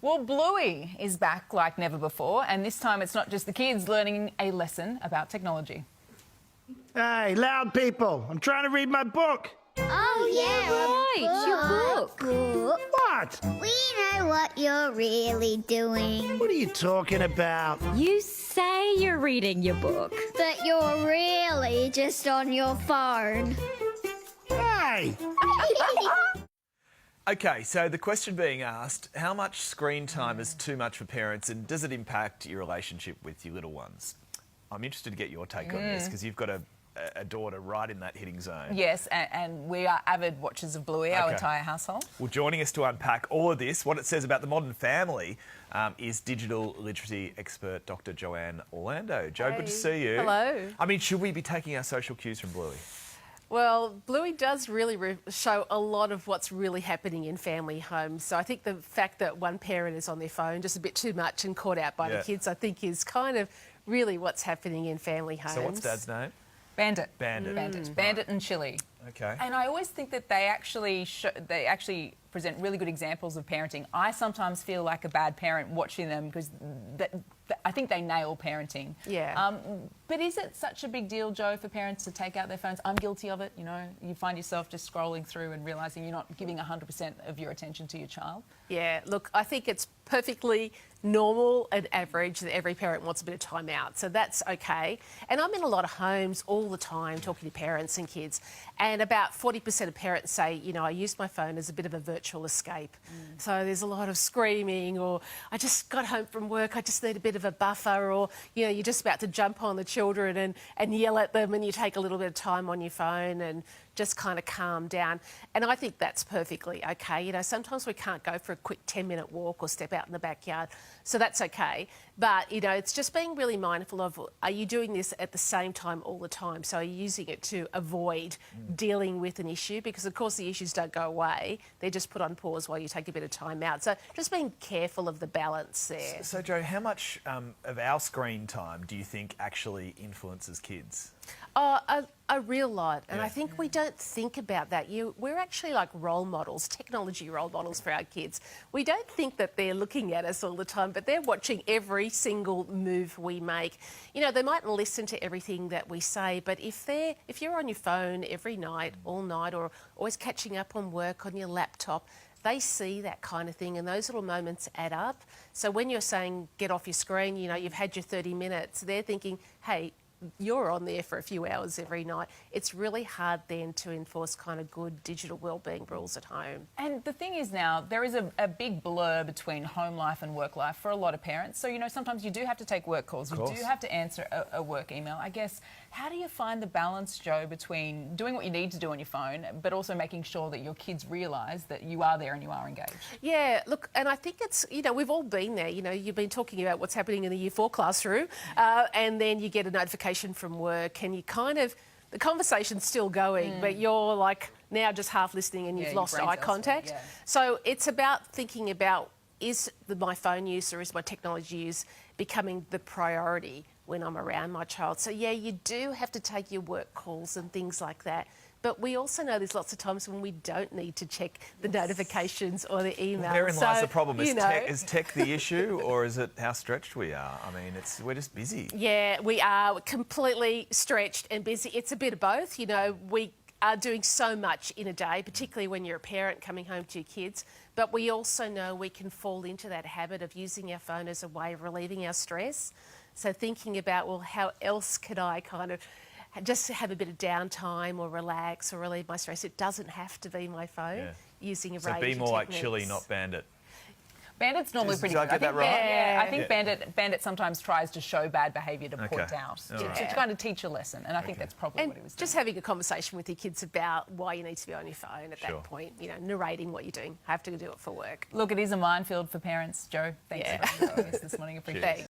Well, Bluey is back like never before, and this time it's not just the kids learning a lesson about technology. Hey, loud people, I'm trying to read my book. Oh, yeah, Right, your book. What? We know what you're really doing. What are you talking about? You say you're reading your book. But you're really just on your phone. Hey! Okay, so the question being asked, how much screen time is too much for parents and does it impact your relationship with your little ones? I'm interested to get your take on this because you've got a daughter right in that hitting zone. Yes, and we are avid watchers of Bluey, our entire household. Well, joining us to unpack all of this, what it says about the modern family, is digital literacy expert Dr. Joanne Orlando. Jo, good to see you. Hello. I mean, should we be taking our social cues from Bluey? Well, Bluey does really show a lot of what's really happening in family homes. So I think the fact that one parent is on their phone just a bit too much and caught out by the kids, I think is kind of really what's happening in family homes. So what's Dad's name? Bandit. Bandit. Bandit and Chili. Okay. And I always think that they actually present really good examples of parenting. I sometimes feel like a bad parent watching them because I think they nail parenting. Yeah. But is it such a big deal, Jo, for parents to take out their phones? I'm guilty of it, you know. You find yourself just scrolling through and realising you're not giving 100% of your attention to your child. Yeah, look, I think it's perfectly normal and average that every parent wants a bit of time out, so that's okay. And I'm in a lot of homes all the time talking to parents and kids, and about 40% of parents say, you know, I use my phone as a bit of a virtual escape. So there's a lot of screaming, or I just got home from work, I just need a bit of a buffer, or, you know, you're just about to jump on the children and yell at them, and you take a little bit of time on your phone and just kind of calm down. And I think that's perfectly okay. You know, sometimes we can't go for a quick 10-minute walk or step out in the backyard, so that's okay. But, you know, it's just being really mindful of, are you doing this at the same time all the time? So are you using it to avoid dealing with an issue? Because, of course, the issues don't go away. They're just put on pause while you take a bit of time out. So just being careful of the balance there. So Jo, how much of our screen time do you think actually influences kids? A real lot, and I think we don't think about that. We're actually like role models, technology role models for our kids. We don't think that they're looking at us all the time, but they're watching every single move we make. You know, they mightn't listen to everything that we say, but if you're on your phone every night, all night, or always catching up on work on your laptop, they see that kind of thing, and those little moments add up. So when you're saying get off your screen, you know, you've had your 30 minutes, they're thinking, hey, you're on there for a few hours every night. It's really hard then to enforce kind of good digital wellbeing rules at home. And the thing is now, there is a big blur between home life and work life for a lot of parents. So, you know, sometimes you do have to take work calls. You do have to answer a work email. I guess, how do you find the balance, Jo, between doing what you need to do on your phone, but also making sure that your kids realise that you are there and you are engaged? Yeah, look, and I think it's, you know, we've all been there. You know, you've been talking about what's happening in the Year 4 classroom, and then you get a notification from work and you kind of, the conversation's still going, but you're like now just half listening and you've lost eye contact. So it's about thinking about, is my phone use or is my technology use becoming the priority when I'm around my child? So yeah, you do have to take your work calls and things like that. But we also know there's lots of times when we don't need to check the notifications or the emails. Well, therein lies the problem. Is tech the issue, or is it how stretched we are? I mean, we're just busy. Yeah, we are completely stretched and busy. It's a bit of both. You know, we are doing so much in a day, particularly when you're a parent coming home to your kids. But we also know we can fall into that habit of using our phone as a way of relieving our stress. So thinking about, well, how else could I kind of just have a bit of downtime or relax or relieve my stress? It doesn't have to be my phone. Using a range of So be more like techniques. Chili, not Bandit. Bandit's normally pretty good. Did I get that right? Yeah, I think Bandit sometimes tries to show bad behaviour to point out, to kind of teach a lesson, and I think that's probably what he was doing. Just having a conversation with your kids about why you need to be on your phone at that point, you know, narrating what you're doing. I have to do it for work. Look, it is a minefield for parents, Jo. Thanks for joining us this morning. Appreciate it.